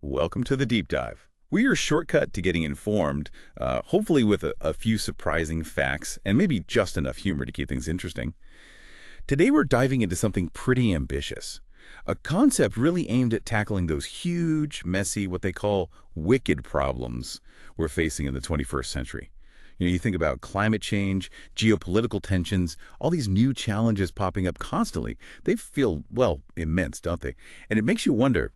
Welcome to the Deep Dive. We're your shortcut to getting informed, hopefully with a few surprising facts and maybe just enough humor to keep things interesting. Today we're diving into something pretty ambitious, a concept really aimed at tackling those huge, messy, what they call wicked problems we're facing in the 21st century. You think about climate change, geopolitical tensions, all these new challenges popping up constantly. They feel, well, immense, don't they? And it makes you wonder,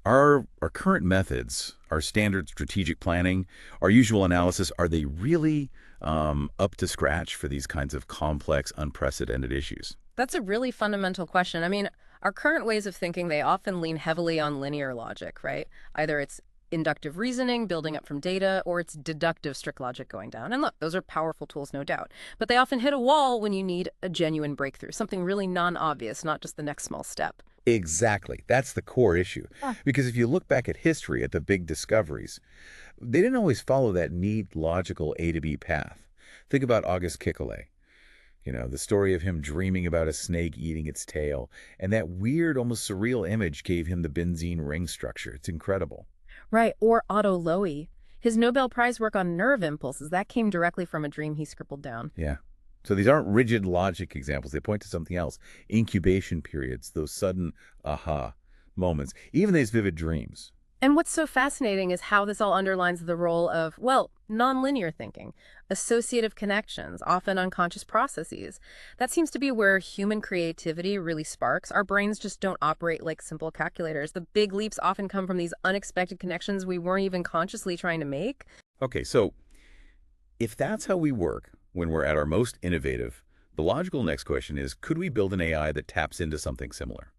are our current methods, our standard strategic planning, our usual analysis, are they really up to scratch for these kinds of complex, unprecedented issues? That's a really fundamental question. I mean, our current ways of thinking, they often lean heavily on linear logic, right? Either it's inductive reasoning, building up from data, or it's deductive strict logic going down. And look, those are powerful tools, no doubt. But they often hit a wall when you need a genuine breakthrough, something really non-obvious, not just the next small step. Exactly. That's the core issue. Because if you look back at history, at the big discoveries, they didn't always follow that neat, logical A to B path. Think about August Kekule. The story of him dreaming about a snake eating its tail, and that weird, almost surreal image gave him the benzene ring structure. It's incredible. Right, or Otto Lowy. His Nobel Prize work on nerve impulses, that came directly from a dream he scribbled down. Yeah. So these aren't rigid logic examples. They point to something else. Incubation periods, those sudden aha moments, even these vivid dreams. And what's so fascinating is how this all underlines the role of, well, nonlinear thinking, associative connections, often unconscious processes. That seems to be where human creativity really sparks. Our brains just don't operate like simple calculators. The big leaps often come from these unexpected connections we weren't even consciously trying to make. Okay, so if that's how we work when we're at our most innovative, the logical next question is, could we build an AI that taps into something similar?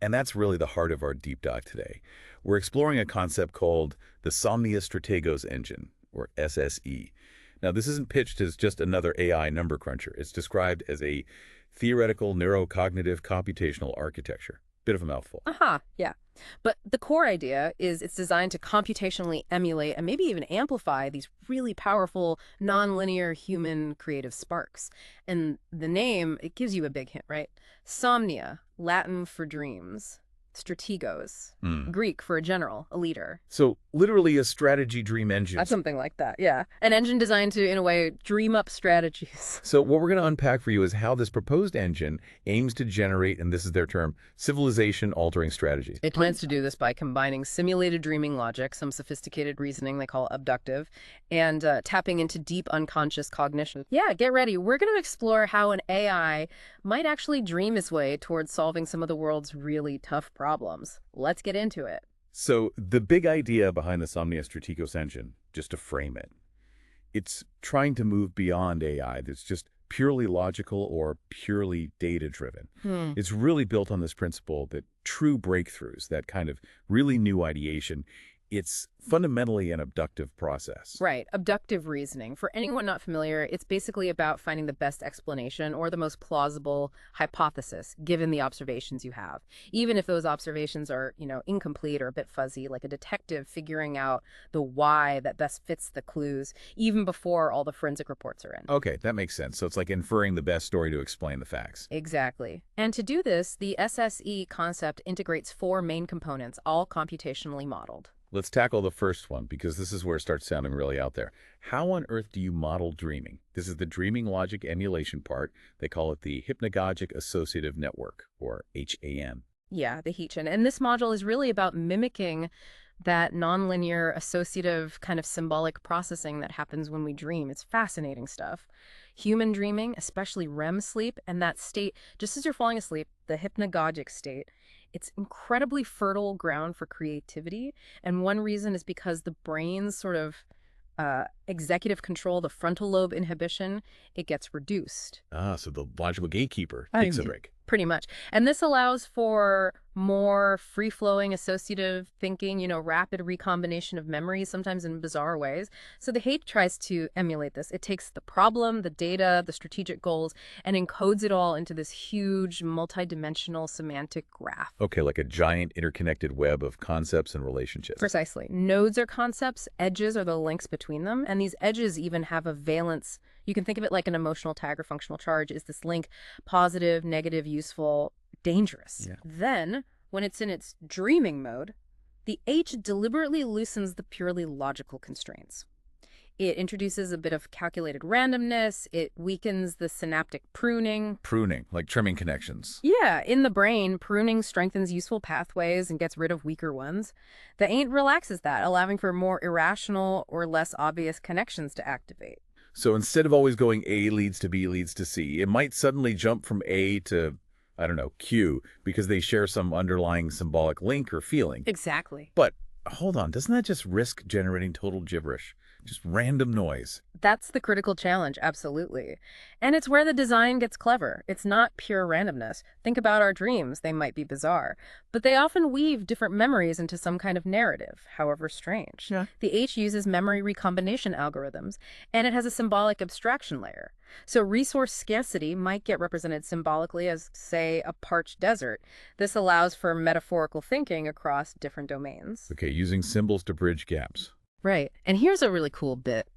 And that's really the heart of our deep dive today. We're exploring a concept called the Somnia Strategos Engine, or SSE. Now, this isn't pitched as just another AI number cruncher. It's described as a theoretical neuro-cognitive computational architecture. Bit of a mouthful. Yeah. But the core idea is it's designed to computationally emulate and maybe even amplify these really powerful nonlinear human creative sparks. And the name, it gives you a big hint, right? Somnia, Latin for dreams. Strategos, Greek for a general, a leader. So literally a strategy dream engine. Something like that, yeah. An engine designed to, in a way, dream up strategies. So what we're going to unpack for you is how this proposed engine aims to generate, and this is their term, civilization-altering strategies. It plans to do this by combining simulated dreaming logic, some sophisticated reasoning they call abductive, and tapping into deep unconscious cognition. Yeah, get ready. We're going to explore how an AI might actually dream its way towards solving some of the world's really tough problems. Let's get into it. So the big idea behind the Somnia Strategos Engine, just to frame it, it's trying to move beyond AI that's just purely logical or purely data-driven. It's really built on this principle that true breakthroughs, that kind of really new ideation, it's fundamentally an abductive process. Right. Abductive reasoning. For anyone not familiar, it's basically about finding the best explanation or the most plausible hypothesis given the observations you have. Even if those observations are, incomplete or a bit fuzzy, like a detective figuring out the why that best fits the clues, even before all the forensic reports are in. Okay, that makes sense. So it's like inferring the best story to explain the facts. Exactly. And to do this, the SSE concept integrates 4 main components, all computationally modeled. Let's tackle the first one, because this is where it starts sounding really out there. How on earth do you model dreaming? This is the dreaming logic emulation part. They call it the Hypnagogic Associative Network, or HAN. Yeah, the HAN. And this module is really about mimicking that nonlinear associative kind of symbolic processing that happens when we dream. It's fascinating stuff. Human dreaming, especially REM sleep, and that state, just as you're falling asleep, the hypnagogic state, it's incredibly fertile ground for creativity. And one reason is because the brain's sort of executive control, the frontal lobe inhibition, it gets reduced. So the logical gatekeeper takes a break. Pretty much. And this allows for more free-flowing associative thinking, rapid recombination of memories, sometimes in bizarre ways. So the HAT tries to emulate this. It takes the problem, the data, the strategic goals, and encodes it all into this huge multidimensional semantic graph. Okay, like a giant interconnected web of concepts and relationships. Precisely. Nodes are concepts, edges are the links between them, and these edges even have a valence. You can think of it like an emotional tag or functional charge. Is this link positive, negative, useful, dangerous? Yeah. Then, when it's in its dreaming mode, The H deliberately loosens the purely logical constraints. It introduces a bit of calculated randomness. It weakens the synaptic pruning. Pruning, like trimming connections. Yeah, in the brain, pruning strengthens useful pathways and gets rid of weaker ones. The ain't relaxes that, allowing for more irrational or less obvious connections to activate. So instead of always going A leads to B leads to C, it might suddenly jump from A to, I don't know, Q, because they share some underlying symbolic link or feeling. Exactly. But hold on, doesn't that just risk generating total gibberish? Just random noise. That's the critical challenge, absolutely. And it's where the design gets clever. It's not pure randomness. Think about our dreams. They might be bizarre, but they often weave different memories into some kind of narrative, however strange. Yeah. The H uses memory recombination algorithms, and it has a symbolic abstraction layer. So resource scarcity might get represented symbolically as, say, a parched desert. This allows for metaphorical thinking across different domains. Okay, using symbols to bridge gaps. Right. And here's a really cool bit.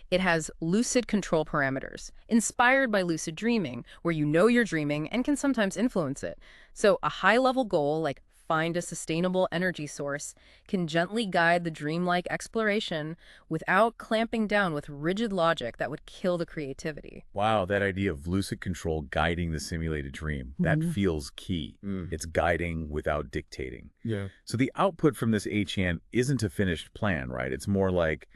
It has lucid control parameters, inspired by lucid dreaming, where you know you're dreaming and can sometimes influence it. So a high-level goal, like find a sustainable energy source, can gently guide the dreamlike exploration without clamping down with rigid logic that would kill the creativity. Wow, that idea of lucid control guiding the simulated dream, that feels key. It's guiding without dictating. Yeah. So the output from this HN isn't a finished plan, right? It's more like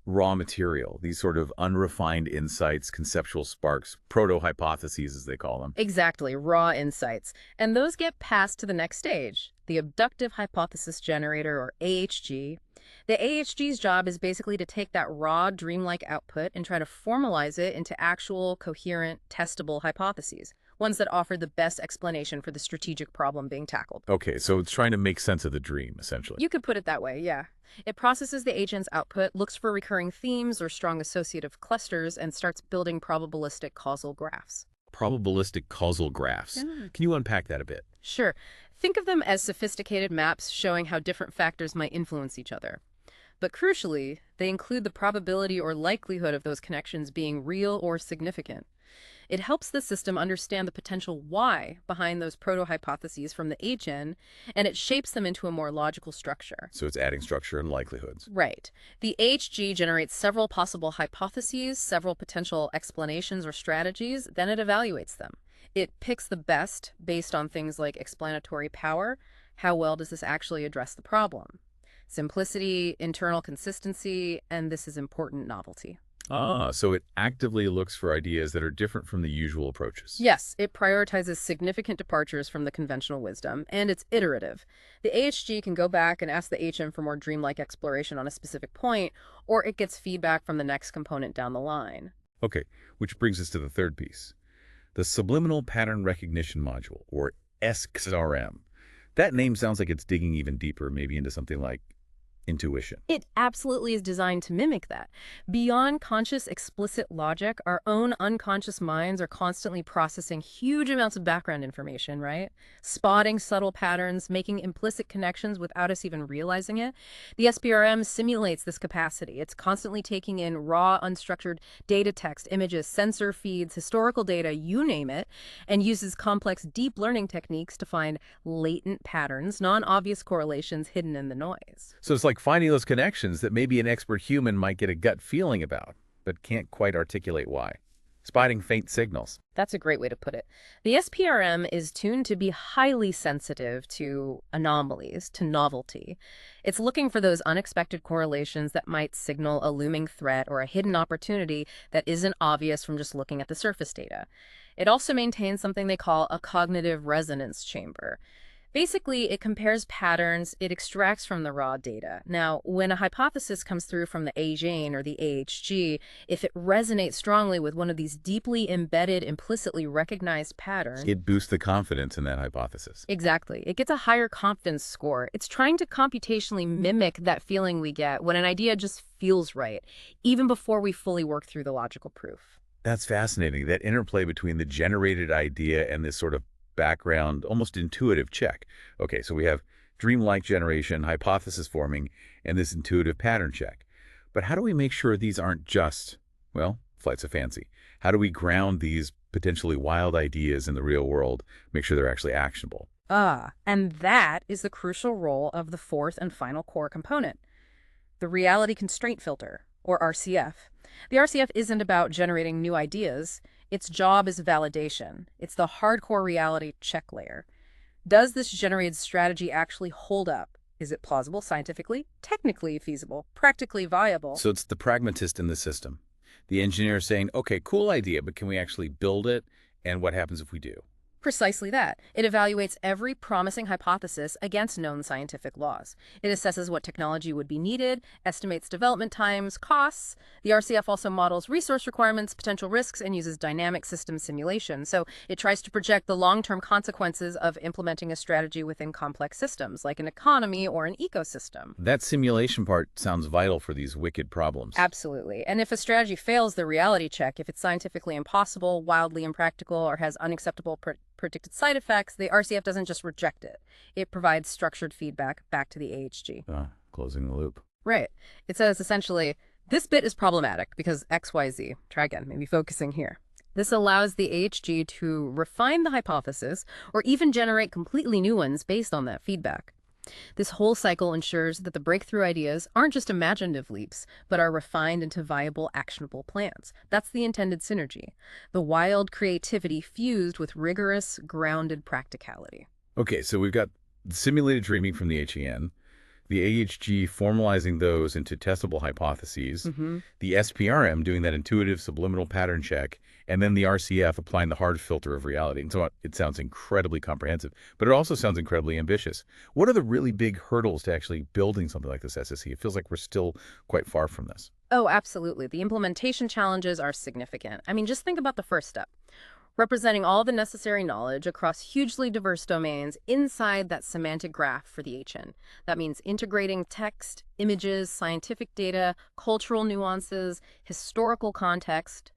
raw material, these sort of unrefined insights, conceptual sparks, proto-hypotheses as they call them. Exactly, raw insights. And those get passed to the next stage, the Abductive Hypothesis Generator, or AHG. The AHG's job is basically to take that raw, dreamlike output and try to formalize it into actual, coherent, testable hypotheses, ones that offer the best explanation for the strategic problem being tackled. Okay, so it's trying to make sense of the dream, essentially. You could put it that way, yeah. It processes the agent's output, looks for recurring themes or strong associative clusters, and starts building probabilistic causal graphs. Probabilistic causal graphs. Yeah. Can you unpack that a bit? Sure. Think of them as sophisticated maps showing how different factors might influence each other. But crucially, they include the probability or likelihood of those connections being real or significant. It helps the system understand the potential why behind those proto-hypotheses from the HN, and it shapes them into a more logical structure. So it's adding structure and likelihoods. Right. The HG generates several possible hypotheses, several potential explanations or strategies, then it evaluates them. It picks the best based on things like explanatory power. How well does this actually address the problem? Simplicity, internal consistency, and this is important, novelty. Ah, so it actively looks for ideas that are different from the usual approaches. Yes, it prioritizes significant departures from the conventional wisdom, and it's iterative. The AHG can go back and ask the HM for more dreamlike exploration on a specific point, or it gets feedback from the next component down the line. Okay, which brings us to the third piece. The Subliminal Pattern Recognition Module, or SPRM. That name sounds like it's digging even deeper, maybe into something like intuition. It absolutely is designed to mimic that. Beyond conscious, explicit logic, our own unconscious minds are constantly processing huge amounts of background information, right? Spotting subtle patterns, making implicit connections without us even realizing it. The SPRM simulates this capacity. It's constantly taking in raw, unstructured data, text, images, sensor feeds, historical data, you name it, and uses complex deep learning techniques to find latent patterns, non-obvious correlations hidden in the noise. So it's like finding those connections that maybe an expert human might get a gut feeling about, but can't quite articulate why. Spotting faint signals. That's a great way to put it. The SPRM is tuned to be highly sensitive to anomalies, to novelty. It's looking for those unexpected correlations that might signal a looming threat or a hidden opportunity that isn't obvious from just looking at the surface data. It also maintains something they call a cognitive resonance chamber. Basically, it compares patterns, it extracts from the raw data. Now, when a hypothesis comes through from the AGN or the AHG, if it resonates strongly with one of these deeply embedded, implicitly recognized patterns, it boosts the confidence in that hypothesis. Exactly. It gets a higher confidence score. It's trying to computationally mimic that feeling we get when an idea just feels right, even before we fully work through the logical proof. That's fascinating, that interplay between the generated idea and this sort of background, almost intuitive check. Okay, so we have dreamlike generation, hypothesis forming, and this intuitive pattern check. But how do we make sure these aren't just, well, flights of fancy? How do we ground these potentially wild ideas in the real world, make sure they're actually actionable? And that is the crucial role of the fourth and final core component, the Reality Constraint Filter, or RCF. The RCF isn't about generating new ideas. Its job is validation. It's the hardcore reality check layer. Does this generated strategy actually hold up? Is it plausible scientifically, technically feasible, practically viable? So it's the pragmatist in the system. The engineer saying, okay, cool idea, but can we actually build it? And what happens if we do? Precisely that. It evaluates every promising hypothesis against known scientific laws. It assesses what technology would be needed, estimates development times, costs. The RCF also models resource requirements, potential risks, and uses dynamic system simulation. So it tries to project the long-term consequences of implementing a strategy within complex systems, like an economy or an ecosystem. That simulation part sounds vital for these wicked problems. Absolutely. And if a strategy fails the reality check, if it's scientifically impossible, wildly impractical, or has unacceptable predicted side effects, the RCF doesn't just reject it. It provides structured feedback back to the AHG. Closing the loop. Right. It says essentially, this bit is problematic because XYZ. Try again, maybe focusing here. This allows the AHG to refine the hypothesis or even generate completely new ones based on that feedback. This whole cycle ensures that the breakthrough ideas aren't just imaginative leaps, but are refined into viable, actionable plans. That's the intended synergy. The wild creativity fused with rigorous, grounded practicality. Okay, so we've got simulated dreaming from the HEN, the AHG formalizing those into testable hypotheses, the SPRM doing that intuitive subliminal pattern check, and then the RCF applying the hard filter of reality. And so it sounds incredibly comprehensive, but it also sounds incredibly ambitious. What are the really big hurdles to actually building something like this SSE? It feels like we're still quite far from this. Oh, absolutely. The implementation challenges are significant. I mean, just think about the first step. Representing all the necessary knowledge across hugely diverse domains inside that semantic graph for the HN. That means integrating text, images, scientific data, cultural nuances, historical context,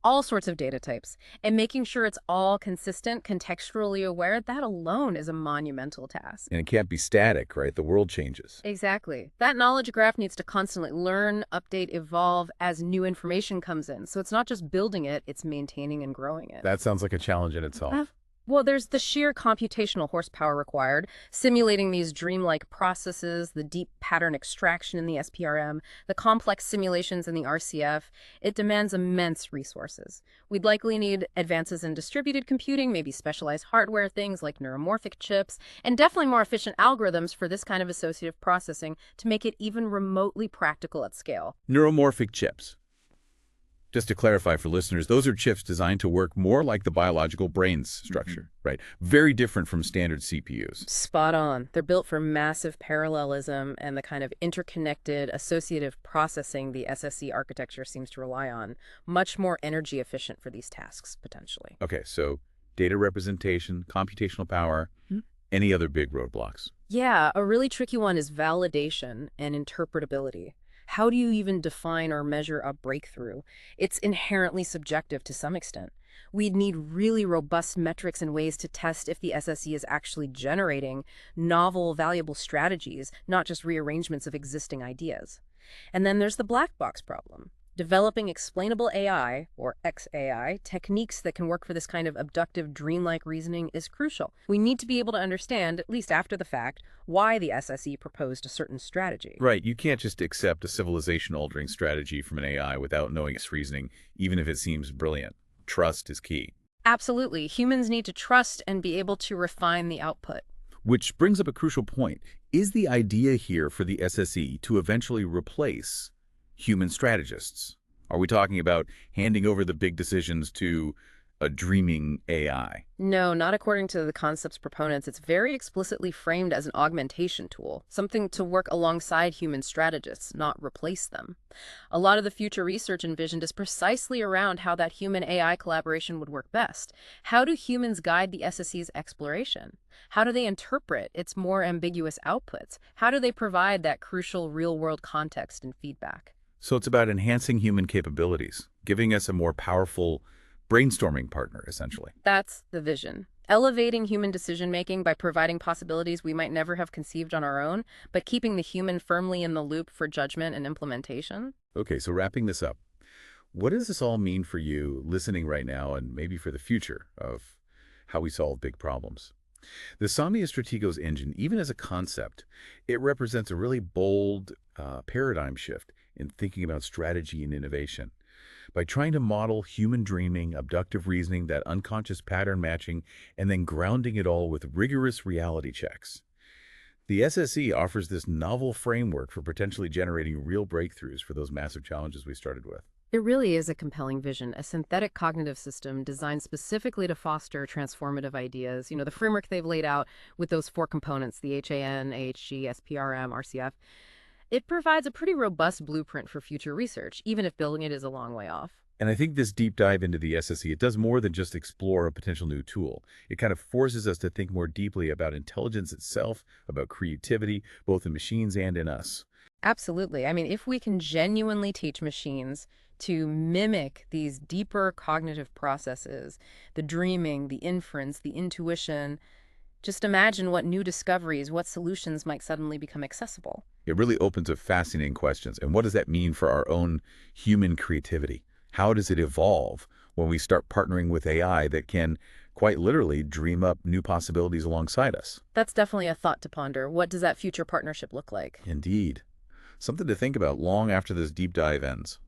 all sorts of data types, and making sure it's all consistent, contextually aware. That alone is a monumental task. And it can't be static, right? The world changes. Exactly. That knowledge graph needs to constantly learn, update, evolve as new information comes in. So it's not just building it, it's maintaining and growing it. That sounds like a challenge in itself. Well, there's the sheer computational horsepower required, simulating these dreamlike processes, the deep pattern extraction in the SPRM, the complex simulations in the RCF. It demands immense resources. We'd likely need advances in distributed computing, maybe specialized hardware, things like neuromorphic chips, and definitely more efficient algorithms for this kind of associative processing to make it even remotely practical at scale. Neuromorphic chips. Just to clarify for listeners, those are chips designed to work more like the biological brain's structure, right? Very different from standard CPUs. Spot on. They're built for massive parallelism and the kind of interconnected associative processing the SSE architecture seems to rely on. Much more energy efficient for these tasks, potentially. Okay, so data representation, computational power, any other big roadblocks? Yeah, a really tricky one is validation and interpretability. How do you even define or measure a breakthrough? It's inherently subjective to some extent. We'd need really robust metrics and ways to test if the SSE is actually generating novel, valuable strategies, not just rearrangements of existing ideas. And then there's the black box problem. Developing explainable AI, or XAI, techniques that can work for this kind of abductive, dreamlike reasoning is crucial. We need to be able to understand, at least after the fact, why the SSE proposed a certain strategy. Right, you can't just accept a civilization-altering strategy from an AI without knowing its reasoning, even if it seems brilliant. Trust is key. Absolutely. Humans need to trust and be able to refine the output. Which brings up a crucial point. Is the idea here for the SSE to eventually replace human strategists? Are we talking about handing over the big decisions to a dreaming AI? No, not according to the concept's proponents. It's very explicitly framed as an augmentation tool, something to work alongside human strategists, not replace them. A lot of the future research envisioned is precisely around how that human-AI collaboration would work best. How do humans guide the SSE's exploration? How do they interpret its more ambiguous outputs? How do they provide that crucial real-world context and feedback? So it's about enhancing human capabilities, giving us a more powerful brainstorming partner, essentially. That's the vision. Elevating human decision-making by providing possibilities we might never have conceived on our own, but keeping the human firmly in the loop for judgment and implementation. Okay, so wrapping this up, what does this all mean for you listening right now and maybe for the future of how we solve big problems? The Somnia Strategos Engine, even as a concept, it represents a really bold paradigm shift in thinking about strategy and innovation. By trying to model human dreaming, abductive reasoning, that unconscious pattern matching, and then grounding it all with rigorous reality checks. The SSE offers this novel framework for potentially generating real breakthroughs for those massive challenges we started with. It really is a compelling vision, a synthetic cognitive system designed specifically to foster transformative ideas. The framework they've laid out with those four components, the HAN, AHG, SPRM, RCF, it provides a pretty robust blueprint for future research, even if building it is a long way off. And I think this deep dive into the SSE, it does more than just explore a potential new tool. It kind of forces us to think more deeply about intelligence itself, about creativity, both in machines and in us. Absolutely. I mean, if we can genuinely teach machines to mimic these deeper cognitive processes, the dreaming, the inference, the intuition, just imagine what new discoveries, what solutions might suddenly become accessible. It really opens up fascinating questions. And what does that mean for our own human creativity? How does it evolve when we start partnering with AI that can quite literally dream up new possibilities alongside us? That's definitely a thought to ponder. What does that future partnership look like? Indeed. Something to think about long after this deep dive ends.